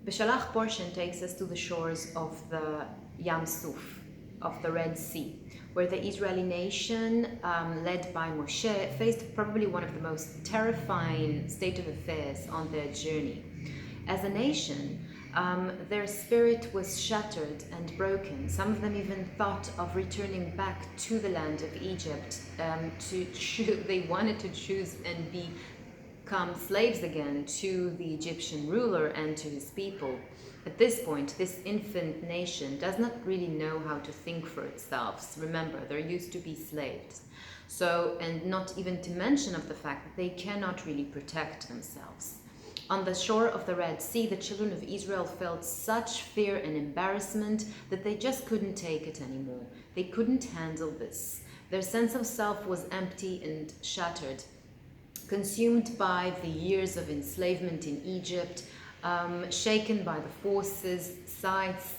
Beshalach portion takes us to the shores of the Yam Suf, of the Red Sea, where the Israeli nation, led by Moshe, faced probably one of the most terrifying state of affairs on their journey. As a nation, their spirit was shattered and broken. Some of them even thought of returning back to the land of Egypt. They wanted to choose and become slaves again to the Egyptian ruler and to his people. At this point, this infant nation does not really know how to think for itself. Remember, they're used to be slaves. So, and not even to mention of the fact that they cannot really protect themselves. On the shore of the Red Sea, the children of Israel felt such fear and embarrassment that they just couldn't take it anymore. They couldn't handle this. Their sense of self was empty and shattered, consumed by the years of enslavement in Egypt, shaken by the forces, sights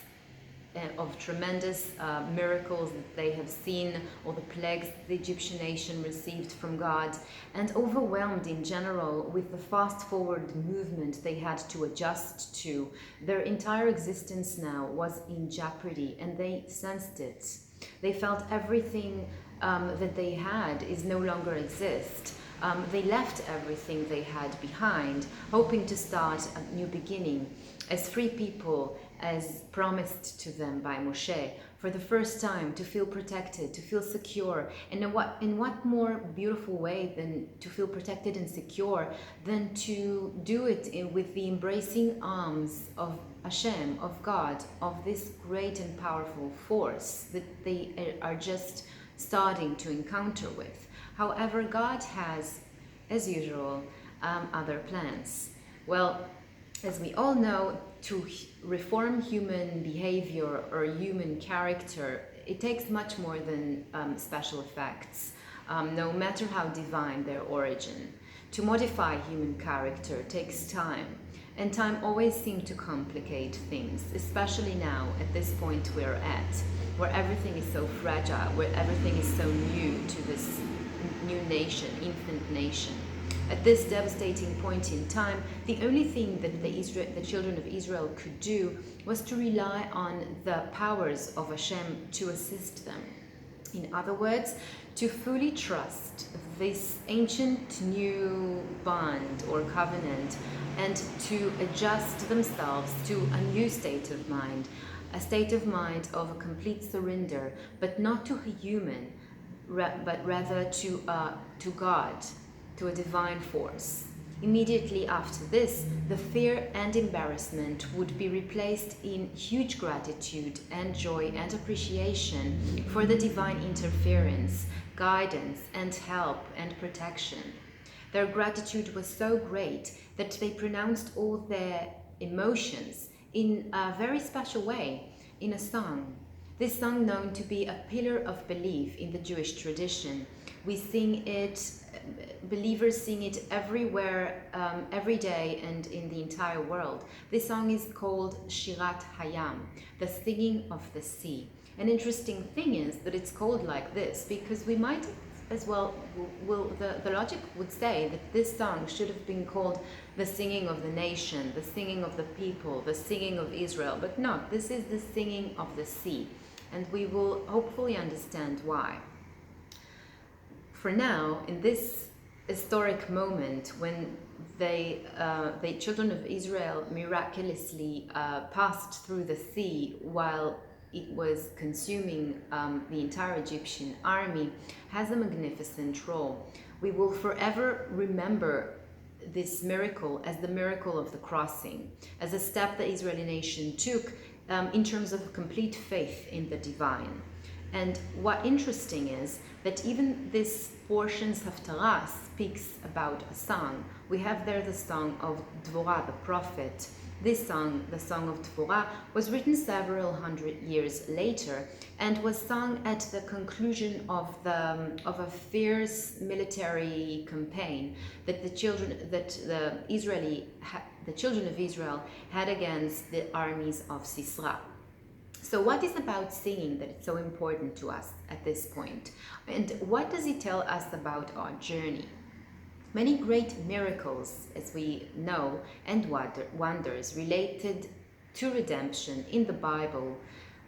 of tremendous miracles that they have seen, or the plagues the Egyptian nation received from God, and overwhelmed in general with the fast-forward movement they had to adjust to. Their entire existence now was in jeopardy, and they sensed it. They felt everything that they had is no longer exist. They left everything they had behind, hoping to start a new beginning as free people, as promised to them by Moshe, for the first time, to feel protected, to feel secure. And in what more beautiful way than to feel protected and secure than to do it with the embracing arms of Hashem, of God, of this great and powerful force that they are just starting to encounter with. However, God has, as usual, other plans. Well, as we all know, to reform human behavior or human character, it takes much more than special effects, no matter how divine their origin. To modify human character takes time, and time always seems to complicate things, especially now at this point we're at, where everything is so fragile, where everything is so new to this new nation, infant nation. At this devastating point in time, the only thing that the children of Israel could do was to rely on the powers of Hashem to assist them. In other words, to fully trust this ancient new bond or covenant, and to adjust themselves to a new state of mind, a state of mind of a complete surrender, but not to a human, but rather to God, to a divine force. Immediately after this, the fear and embarrassment would be replaced in huge gratitude and joy and appreciation for the divine interference, guidance and help and protection. Their gratitude was so great that they pronounced all their emotions in a very special way, in a song. This song, known to be a pillar of belief in the Jewish tradition, we sing it, believers sing it everywhere, every day and in the entire world. This song is called Shirat Hayam, the singing of the sea. An interesting thing is that it's called like this because we might as well, the logic would say that this song should have been called the singing of the nation, the singing of the people, the singing of Israel, but no, this is the singing of the sea. And we will hopefully understand why. For now, in this historic moment when the children of Israel miraculously passed through the sea while it was consuming the entire Egyptian army, has a magnificent role. We will forever remember this miracle as the miracle of the crossing, as a step the Israeli nation took in terms of complete faith in the divine. And what interesting is that even this portions of Torah speaks about a song. We have there the song of Dvorah, the prophet. This song, the Song of Dvorah, was written several hundred years later and was sung at the conclusion of a fierce military campaign that the children of Israel had against the armies of Sisera. So what is about singing that is so important to us at this point? And what does it tell us about our journey? Many great miracles, as we know, and wonders related to redemption in the Bible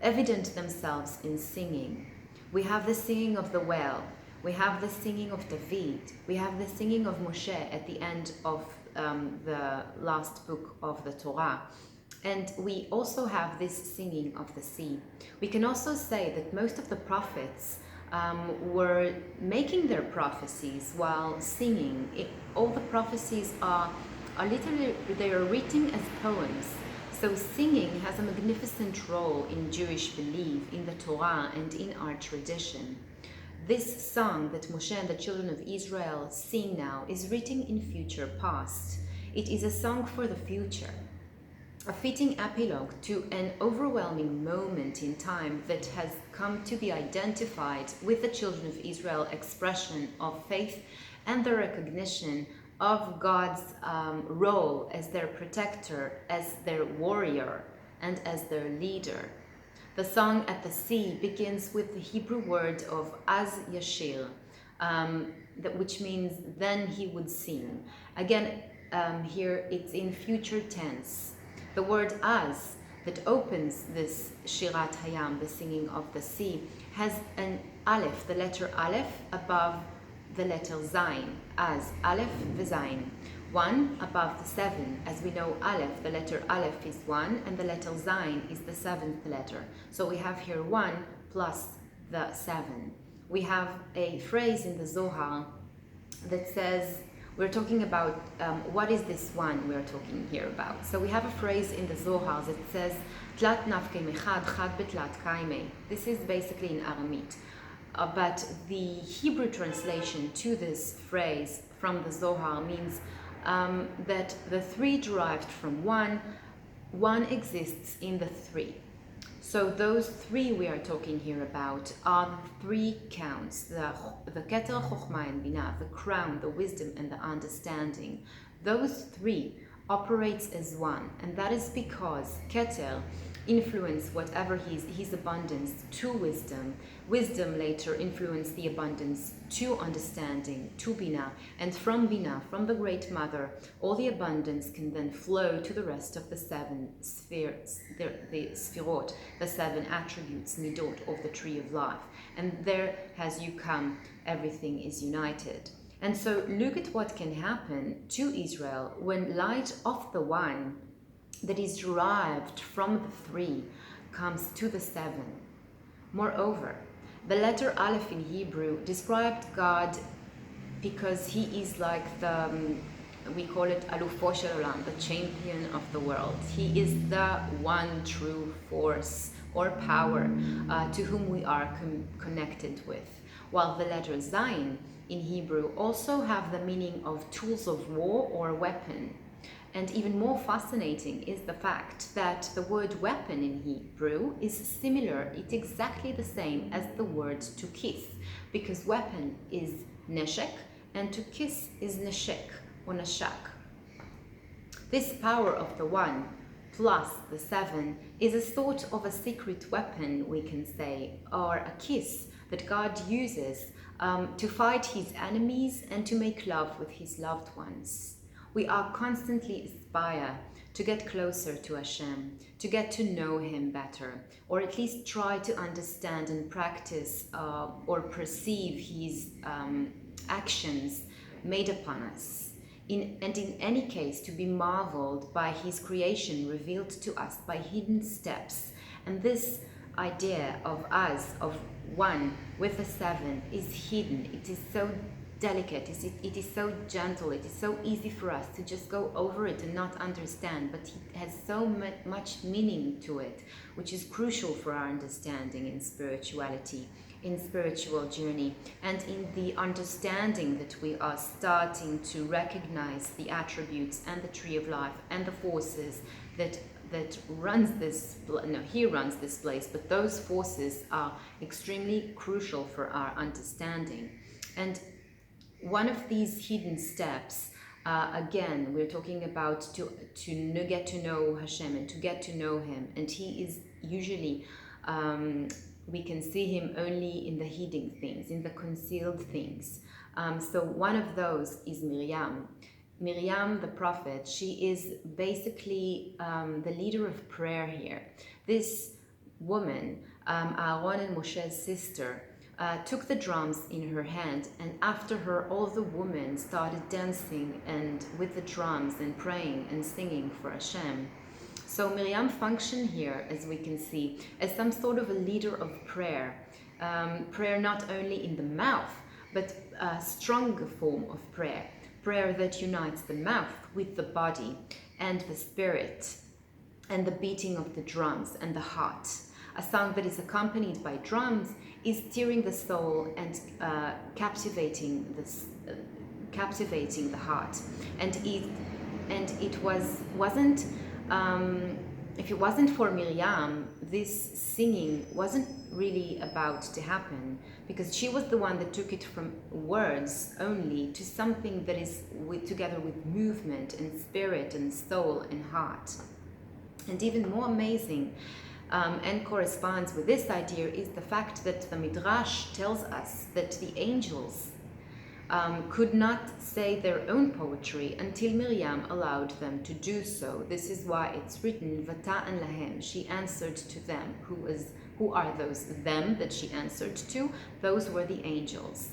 evident themselves in singing. We have the singing of the well, we have the singing of David, we have the singing of Moshe at the end of the last book of the Torah. And we also have this singing of the sea. We can also say that most of the prophets were making their prophecies while singing. All the prophecies are literally, they are written as poems. So singing has a magnificent role in Jewish belief, in the Torah, and in our tradition. This song that Moshe and the children of Israel sing now is written in future past. It is a song for the future, a fitting epilogue to an overwhelming moment in time that has come to be identified with the children of Israel expression of faith and the recognition of God's role as their protector, as their warrior, and as their leader. The song at the sea begins with the Hebrew word of Az Yashir, which means then he would sing. Again, here it's in future tense. The word Az that opens this Shirat Hayam, the singing of the sea, has an Aleph, the letter Aleph above the letter Zayin, Az, Aleph v'Zayin. 1 above the 7. As we know, Aleph, the letter Aleph is 1, and the letter Zayin is the 7th letter. So we have here 1 plus the 7. We have a phrase in the Zohar that says, we're talking about what is this one we're talking here about. So we have a phrase in the Zohar that says, Tlat nafke mechad, chad betlat kaime. This is basically in Aramite. But the Hebrew translation to this phrase from the Zohar means that the 3 derived from 1 exists in the 3. So those 3 we are talking here about are the 3 counts, the Keter, Chochmah, and Binah, the crown, the wisdom, and the understanding. Those 3 operates as 1, and that is because Keter influence whatever his abundance to wisdom. Wisdom later influenced the abundance to understanding, to Binah, and from Binah, from the Great Mother, all the abundance can then flow to the rest of the 7 spheres, the Sphirot, the 7 attributes, Midot, of the Tree of Life. And there, as you come, everything is united. And so look at what can happen to Israel when light of the 1 that is derived from the 3 comes to the 7. Moreover, the letter Aleph in Hebrew described God because he is like the, we call it Alufo Shel Olam, the champion of the world. He is the one true force or power to whom we are connected with. While the letter Zayin in Hebrew also have the meaning of tools of war or weapon. And even more fascinating is the fact that the word weapon in Hebrew is similar, it's exactly the same as the word to kiss, because weapon is neshek and to kiss is neshek or nashak. This power of the 1 plus the 7 is a sort of a secret weapon, we can say, or a kiss that God uses to fight his enemies and to make love with his loved ones. We are constantly aspire to get closer to Hashem, to get to know him better, or at least try to understand and practice or perceive his actions made upon us. And in any case, to be marveled by his creation revealed to us by hidden steps. And this idea of us, of 1 with a 7, is hidden. It is so delicate, it is so gentle, it is so easy for us to just go over it and not understand, but it has so much meaning to it, which is crucial for our understanding in spirituality, in spiritual journey, and in the understanding that we are starting to recognize the attributes and the tree of life and the forces that runs this, no, he runs this place, but those forces are extremely crucial for our understanding. And one of these hidden steps, again, we're talking about to get to know Hashem and to get to know him. And he is usually, we can see him only in the hidden things, in the concealed things. So one of those is Miriam. Miriam, the prophet, she is basically the leader of prayer here. This woman, Aaron and Moshe's sister, took the drums in her hand, and after her all the women started dancing and with the drums and praying and singing for Hashem. So Miriam functioned here, as we can see, as some sort of a leader of prayer. Prayer not only in the mouth, but a stronger form of prayer. Prayer that unites the mouth with the body and the spirit and the beating of the drums and the heart. A song that is accompanied by drums is stirring the soul and captivating the heart. And if it wasn't for Miriam, this singing wasn't really about to happen, because she was the one that took it from words only to something that is together with movement and spirit and soul and heart. And even more amazing, and corresponds with this idea, is the fact that the Midrash tells us that the angels could not say their own poetry until Miriam allowed them to do so. This is why it's written, Vata'an lahem, she answered to them. Who are those them that she answered to? Those were the angels.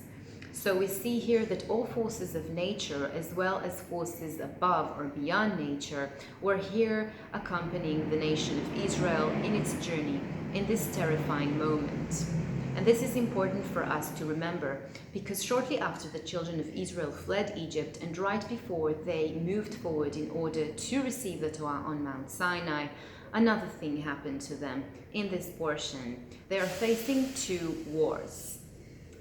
So we see here that all forces of nature, as well as forces above or beyond nature, were here accompanying the nation of Israel in its journey in this terrifying moment. And this is important for us to remember, because shortly after the children of Israel fled Egypt, and right before they moved forward in order to receive the Torah on Mount Sinai, another thing happened to them in this portion. They are facing two wars.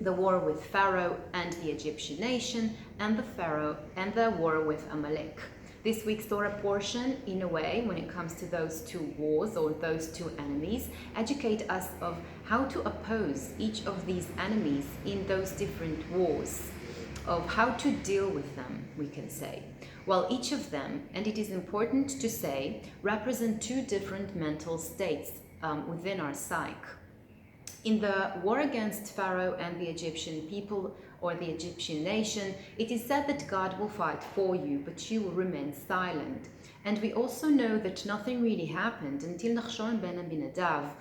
The war with Pharaoh and the Egyptian nation, and the war with Amalek. This week's Torah portion, in a way, when it comes to those two wars or those two enemies, educate us of how to oppose each of these enemies in those different wars, of how to deal with them, we can say. While each of them, and it is important to say, represent two different mental states within our psyche. In the war against Pharaoh and the Egyptian people, or the Egyptian nation, it is said that God will fight for you, but you will remain silent. And we also know that nothing really happened until Nachshon ben Abinadav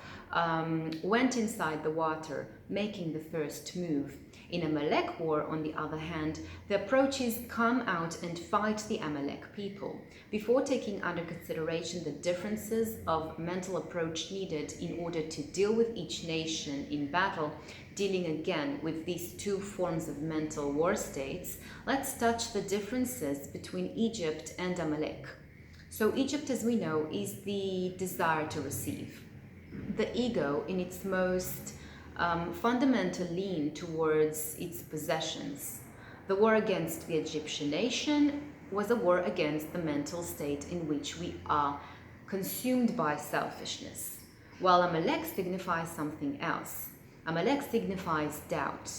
went inside the water, making the first move. In Amalek war, on the other hand, the approach is come out and fight the Amalek people, before taking under consideration the differences of mental approach needed in order to deal with each nation in battle. Dealing again with these two forms of mental war states, let's touch the differences between Egypt and Amalek. So Egypt, as we know, is the desire to receive. The ego in its most fundamental lean towards its possessions. The war against the Egyptian nation was a war against the mental state in which we are consumed by selfishness, while Amalek signifies something else. Amalek signifies doubt.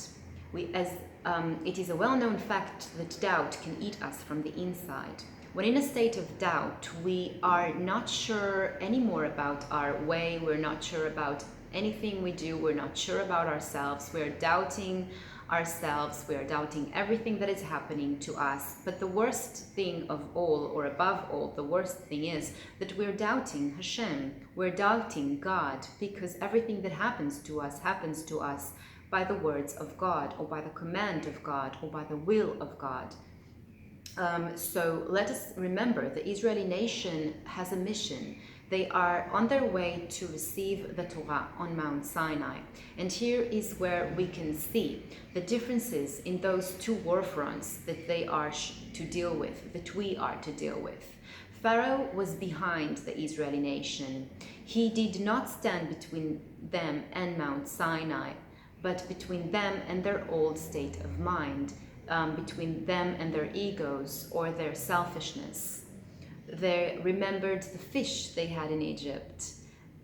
It is a well-known fact that doubt can eat us from the inside. When in a state of doubt, we are not sure anymore about our way, we're not sure about anything we do, we're not sure about ourselves, we're doubting ourselves, we're doubting everything that is happening to us. But the worst thing of all, or above all, the worst thing is that we're doubting Hashem, we're doubting God, because everything that happens to us by the words of God, or by the command of God, or by the will of God. So let us remember, the Israeli nation has a mission. They are on their way to receive the Torah on Mount Sinai. And here is where we can see the differences in those two war fronts that they are to deal with, that we are to deal with. Pharaoh was behind the Israeli nation. He did not stand between them and Mount Sinai, but between them and their old state of mind, between them and their egos or their selfishness. They remembered the fish they had in Egypt.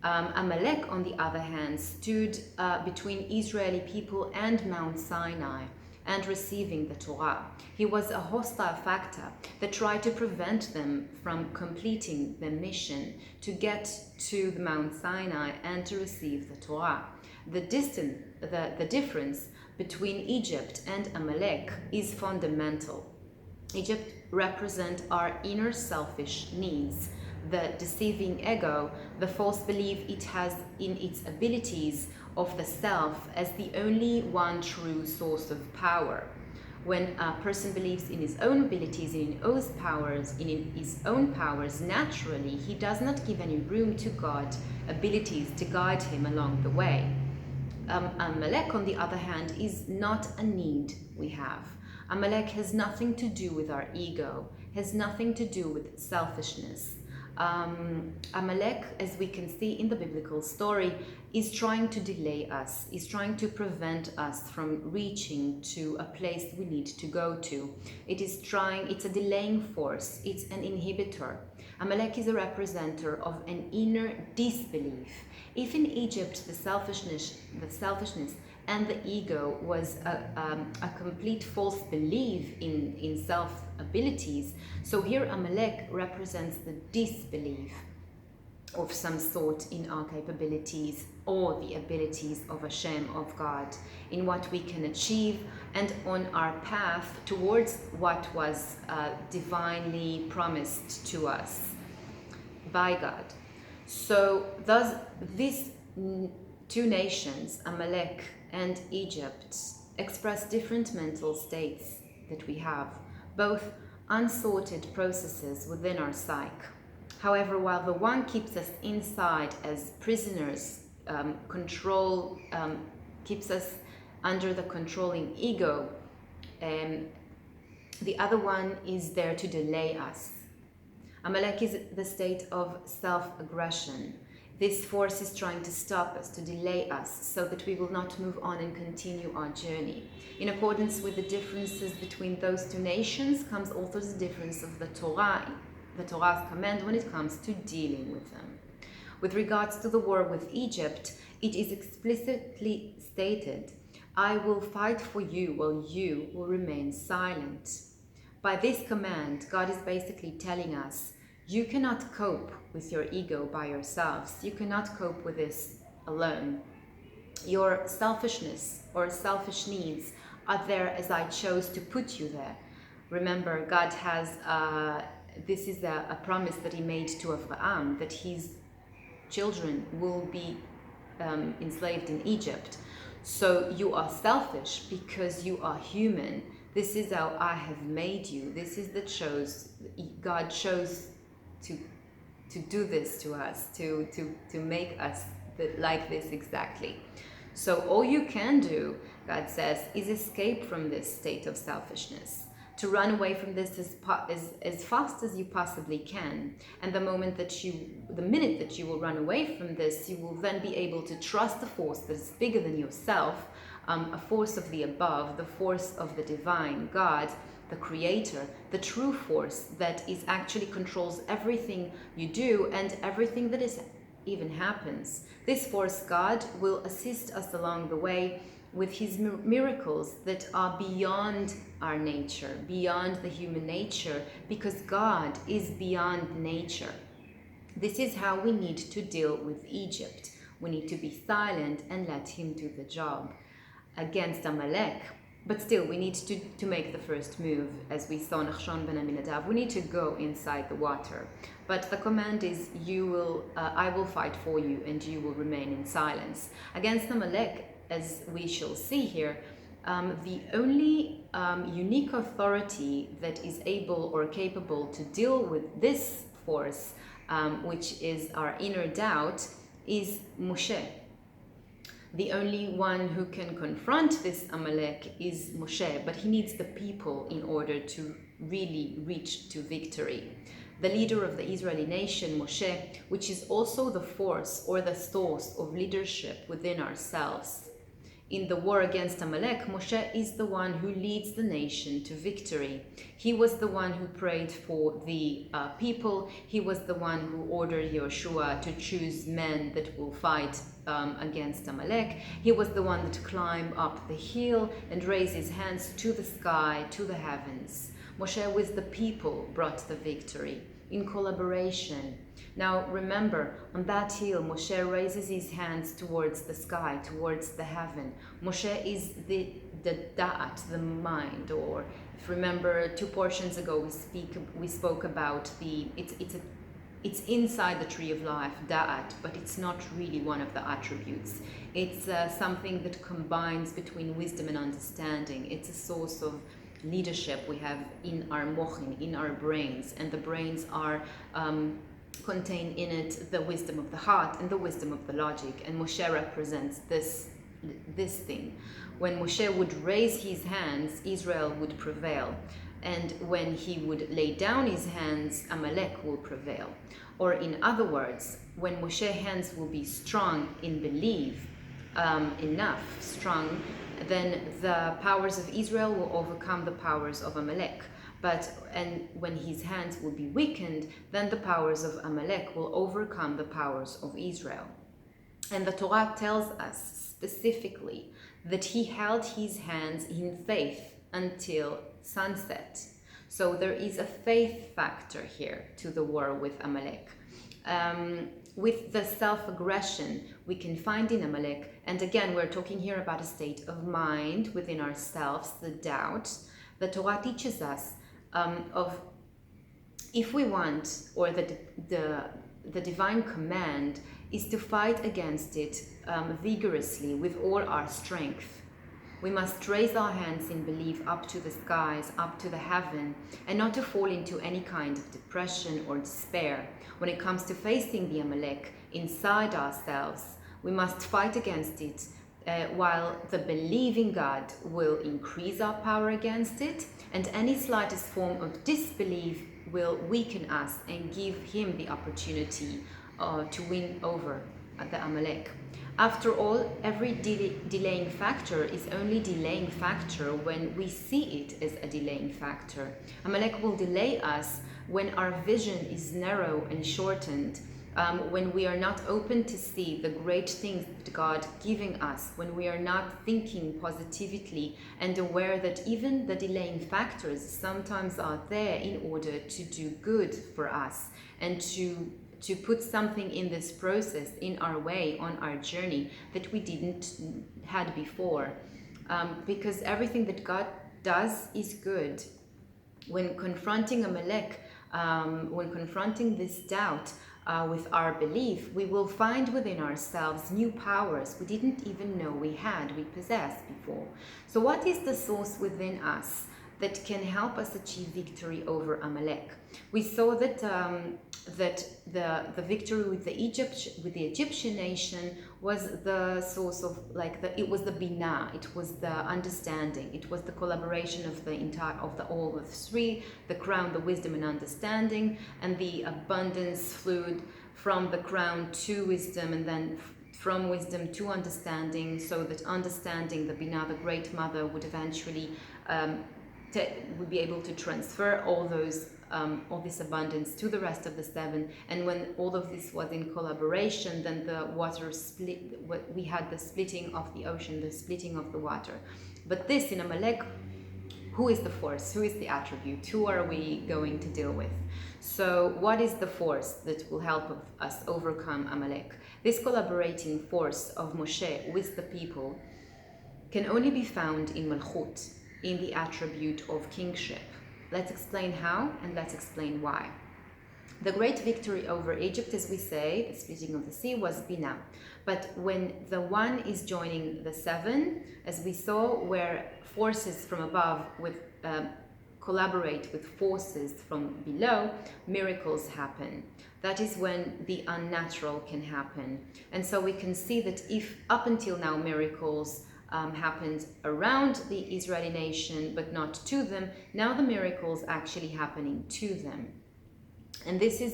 Amalek, on the other hand, stood between Israeli people and Mount Sinai and receiving the Torah. He was a hostile factor that tried to prevent them from completing their mission to get to the Mount Sinai and to receive the Torah. The difference between Egypt and Amalek is fundamental. Egypt represents our inner selfish needs, the deceiving ego, the false belief it has in its abilities of the self as the only one true source of power. When a person believes in his own abilities, in his own powers, naturally, he does not give any room to God's abilities to guide him along the way. Amalek, on the other hand, is not a need we have. Amalek has nothing to do with our ego, has nothing to do with selfishness. Amalek, as we can see in the biblical story, is trying to delay us, is trying to prevent us from reaching to a place we need to go to. It's a delaying force, it's an inhibitor. Amalek is a representative of an inner disbelief. If in Egypt the selfishness and the ego was a complete false belief in self abilities, so here Amalek represents the disbelief of some sort in our capabilities or the abilities of Hashem, of God, in what we can achieve and on our path towards what was divinely promised to us by God. So thus these two nations, Amalek and Egypt, express different mental states that we have, both unsorted processes within our psyche. However, while the one keeps us inside as prisoners, keeps us under the controlling ego, the other one is there to delay us. Amalek is the state of self-aggression. This force is trying to stop us, to delay us, so that we will not move on and continue our journey. In accordance with the differences between those two nations comes also the difference of the Torah's command when it comes to dealing with them. With regards to the war with Egypt, it is explicitly stated, "I will fight for you while you will remain silent." By this command, God is basically telling us, you cannot cope with your ego by yourselves. You cannot cope with this alone. Your selfishness or selfish needs are there as I chose to put you there. Remember, God has, this is a promise that he made to Abraham, that his children will be enslaved in Egypt. So you are selfish because you are human. This is how I have made you. This is God chose to do this to us, to make us like this exactly. So all you can do, God says, is escape from this state of selfishness, to run away from this as fast as you possibly can. And the minute that you will run away from this, you will then be able to trust the force that is bigger than yourself, a force of the above, the force of the divine, God, the creator, the true force that is actually controls everything you do and everything that even happens. This force, God, will assist us along the way with his miracles that are beyond our nature, beyond the human nature, because God is beyond nature. This is how we need to deal with Egypt. We need to be silent and let him do the job against Amalek. But still, we need to make the first move, as we saw Nachshon ben Aminadav. We need to go inside the water. But the command is, I will fight for you, and you will remain in silence. Against Amalek, as we shall see here, the only unique authority that is able or capable to deal with this force, which is our inner doubt, is Moshe. The only one who can confront this Amalek is Moshe, but he needs the people in order to really reach to victory. The leader of the Israeli nation, Moshe, which is also the force or the source of leadership within ourselves. In the war against Amalek, Moshe is the one who leads the nation to victory. He was the one who prayed for the people. He was the one who ordered Yoshua to choose men that will fight against Amalek. He was the one that climbed up the hill and raised his hands to the sky, to the heavens. Moshe with the people brought the victory. in collaboration. Now remember, on that hill, Moshe raises his hands towards the sky, towards the heaven. Moshe is the da'at, the mind, or if you remember 2 portions ago we spoke about it's inside the tree of life, da'at, but it's not really one of the attributes. It's something that combines between wisdom and understanding. It's a source of leadership we have in our mochin, in our brains, and the brains are contain in it the wisdom of the heart and the wisdom of the logic, and Moshe represents this thing. When Moshe would raise his hands, Israel would prevail, and when he would lay down his hands, Amalek will prevail. Or in other words, when Moshe's hands will be strong in belief, enough strong, then the powers of Israel will overcome the powers of Amalek. And when his hands will be weakened, then the powers of Amalek will overcome the powers of Israel. And the Torah tells us specifically that he held his hands in faith until sunset. So there is a faith factor here to the war with Amalek. With the self-aggression we can find in Amalek, and again we're talking here about a state of mind within ourselves, the doubt. The Torah teaches us of if we want, or the divine command is to fight against it vigorously with all our strength. We must raise our hands in belief up to the skies, up to the heaven, and not to fall into any kind of depression or despair. When it comes to facing the Amalek inside ourselves, we must fight against it, while the believing God will increase our power against it, and any slightest form of disbelief will weaken us and give him the opportunity to win over the Amalek. After all, every delaying factor is only delaying factor when we see it as a delaying factor. Amalek will delay us when our vision is narrow and shortened, when we are not open to see the great things that God giving us, when we are not thinking positively and aware that even the delaying factors sometimes are there in order to do good for us and to put something in this process, in our way, on our journey that we didn't had before. Because everything that God does is good. When confronting Amalek, when confronting this doubt with our belief, we will find within ourselves new powers we didn't even know we possessed before. So what is the source within us that can help us achieve victory over Amalek? We saw that the victory with the Egyptian nation was the source of it was the binah, it was the understanding, it was the collaboration of all of three, the crown, the wisdom and understanding, and the abundance flowed from the crown to wisdom, and then from wisdom to understanding, so that understanding, the binah, the great mother, would eventually would be able to transfer all this abundance to the rest of the seven. And when all of this was in collaboration, then the water split. We had the splitting of the ocean, the splitting of the water. But this in Amalek, who is the force? Who is the attribute? Who are we going to deal with? So what is the force that will help us overcome Amalek? This collaborating force of Moshe with the people can only be found in Malchut, in the attribute of kingship. Let's explain how, and let's explain why. The great victory over Egypt, as we say, the splitting of the sea, was Binah. But when the one is joining the seven, as we saw, where forces from above collaborate with forces from below, miracles happen. That is when the unnatural can happen. And so we can see that if up until now miracles happened around the Israeli nation, but not to them, now the miracles actually happening to them. And this is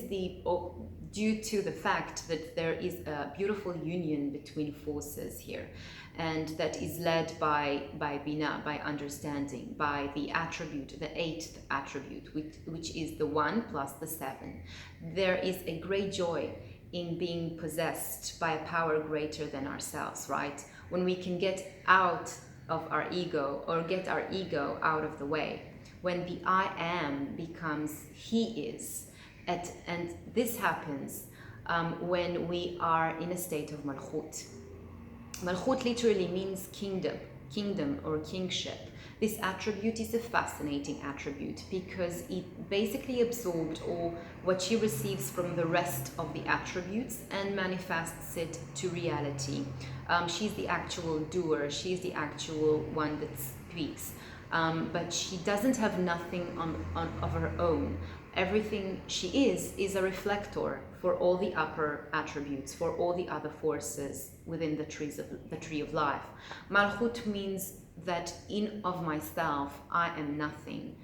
due to the fact that there is a beautiful union between forces here, and that is led by Binah, by understanding, by the attribute, the eighth attribute, which is the one plus the seven. There is a great joy in being possessed by a power greater than ourselves, right? When we can get out of our ego, or get our ego out of the way, when the I am becomes he is, And this happens when we are in a state of malchut. Malchut literally means kingdom or kingship. This attribute is a fascinating attribute because it basically absorbed all what she receives from the rest of the attributes and manifests it to reality. She's the actual doer, she's the actual one that speaks, but she doesn't have nothing of her own. Everything she is a reflector for all the upper attributes, for all the other forces within the tree of life. Malchut means that in of myself I am nothing.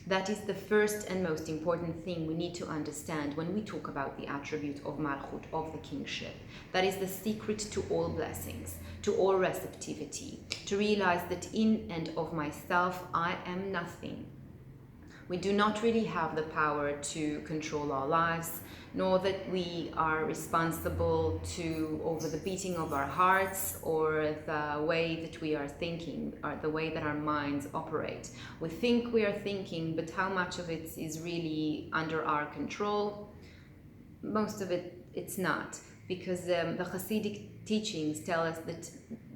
That is the first and most important thing we need to understand when we talk about the attribute of Malchut, of the kingship. That is the secret to all blessings, to all receptivity, to realize that in and of myself I am nothing. We do not really have the power to control our lives, nor that we are responsible over the beating of our hearts or the way that we are thinking or the way that our minds operate. We think we are thinking, but how much of it is really under our control? Most of it's not, because the Hasidic teachings tell us that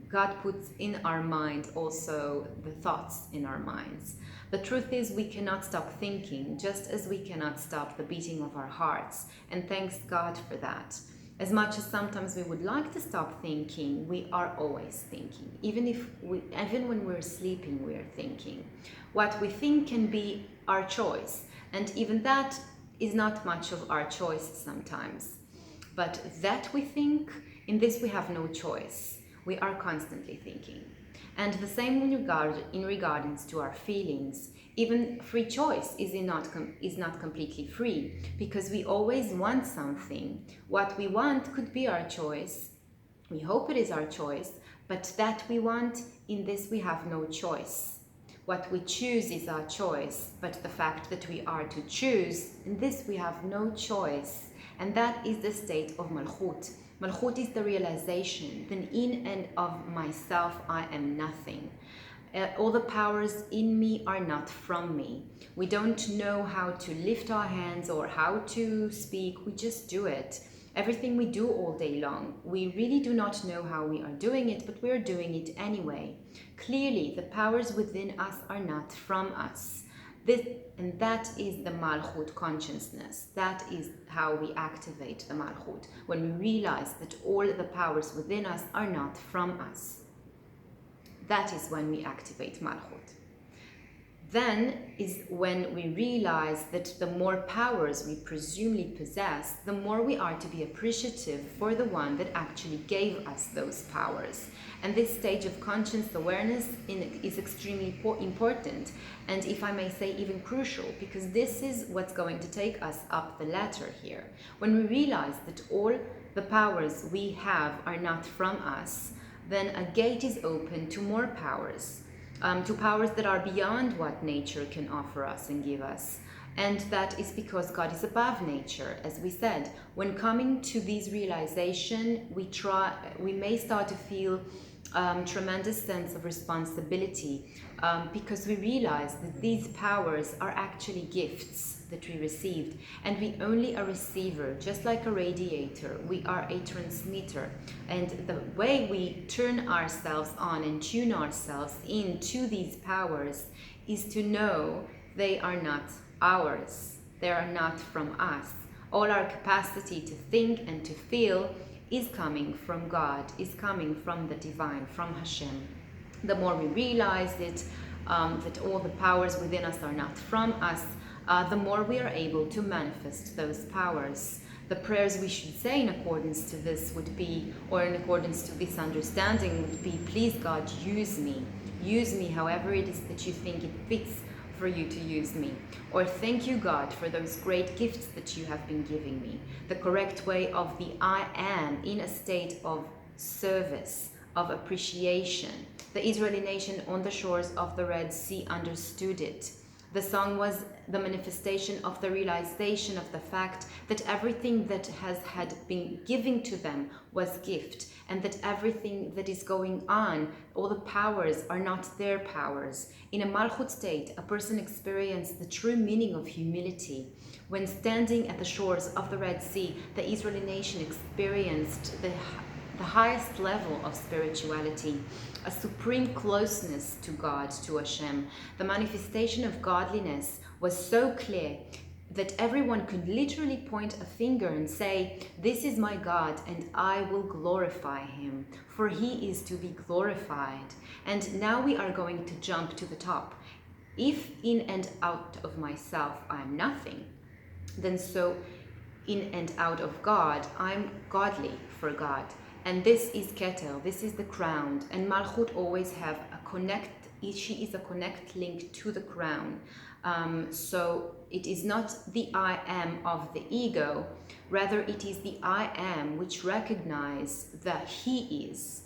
God puts in our mind also the thoughts in our minds. The truth is we cannot stop thinking, just as we cannot stop the beating of our hearts, and thanks God for that. As much as sometimes we would like to stop thinking, we are always thinking. Even when we're sleeping, we are thinking. What we think can be our choice, and even that is not much of our choice sometimes. But that we think, in this we have no choice. We are constantly thinking. And the same in regards to our feelings. Even free choice is not completely free, because we always want something. What we want could be our choice. We hope it is our choice, but that we want, in this we have no choice. What we choose is our choice, but the fact that we are to choose, in this we have no choice. And that is the state of Malchut. Malchut is the realization that in and of myself I am nothing. All the powers in me are not from me. We don't know how to lift our hands or how to speak, we just do it. Everything we do all day long, we really do not know how we are doing it, but we are doing it anyway. Clearly, the powers within us are not from us. And that is the Malchut consciousness. That is how we activate the Malchut, when we realize that all the powers within us are not from us. That is when we activate Malchut. Then is when we realize that the more powers we presumably possess, the more we are to be appreciative for the one that actually gave us those powers. And this stage of conscious awareness is extremely important, and if I may say even crucial, because this is what's going to take us up the ladder here. When we realize that all the powers we have are not from us, then a gate is open to more powers. To powers that are beyond what nature can offer us and give us. And that is because God is above nature. As we said, when coming to these realization, we may start to feel tremendous sense of responsibility, because we realize that these powers are actually gifts that we received, and we only a receiver. Just like a radiator, we are a transmitter, and the way we turn ourselves on and tune ourselves into these powers is to know they are not ours, they are not from us. All our capacity to think and to feel is coming from God, is coming from the divine, from Hashem. The more we realize it, that all the powers within us are not from us, the more we are able to manifest those powers. The prayers we should say in accordance to this would be, or in accordance to this understanding would be, please God, use me. Use me however it is that you think it fits for you to use me. Or thank you, God, for those great gifts that you have been giving me. The correct way of the I am in a state of service, of appreciation. The Israeli nation on the shores of the Red Sea understood it. The song was the manifestation of the realization of the fact that everything that had been given to them was gift, and that everything that is going on, all the powers, are not their powers. In a Malchut state, a person experienced the true meaning of humility. When standing at the shores of the Red Sea, the Israeli nation experienced the highest level of spirituality, a supreme closeness to God, to Hashem. The manifestation of godliness was so clear that everyone could literally point a finger and say, "This is my God, and I will glorify him, for he is to be glorified." And now we are going to jump to the top. If in and out of myself I am nothing, then so in and out of God, I'm godly for God. And this is Keter, this is the crown. And Malchut always have a connect, she is a connect link to the crown. So it is not the I am of the ego, rather it is the I am which recognize that he is.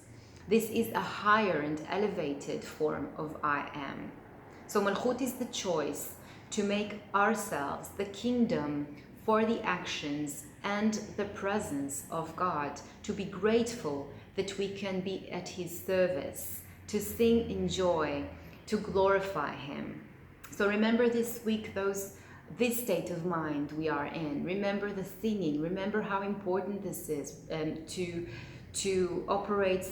This is a higher and elevated form of I am. So Malchut is the choice to make ourselves the kingdom for the actions and the presence of God, to be grateful that we can be at his service, to sing in joy, to glorify him. So remember this week this state of mind we are in. Remember the singing. Remember how important this is to operate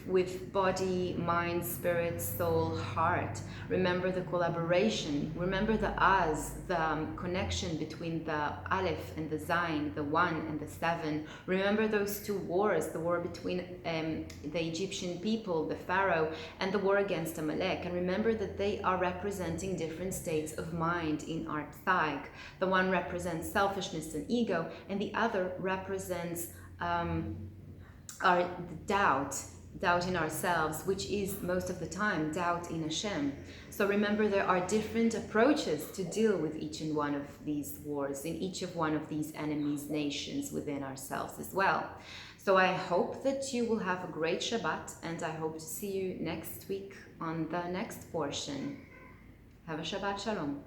with body, mind, spirit, soul, heart. Remember the collaboration. Remember the Az, the connection between the Aleph and the Zayin, the 1 and the 7. Remember those two wars, the war between the Egyptian people, the Pharaoh, and the war against Amalek. And remember that they are representing different states of mind in our psyche. The one represents selfishness and ego, and the other represents our doubt in ourselves, which is most of the time doubt in Hashem. So remember, there are different approaches to deal with each and one of these wars, in each of one of these enemies, nations within ourselves as well. So I hope that you will have a great Shabbat, and I hope to see you next week on the next portion. Have a Shabbat Shalom.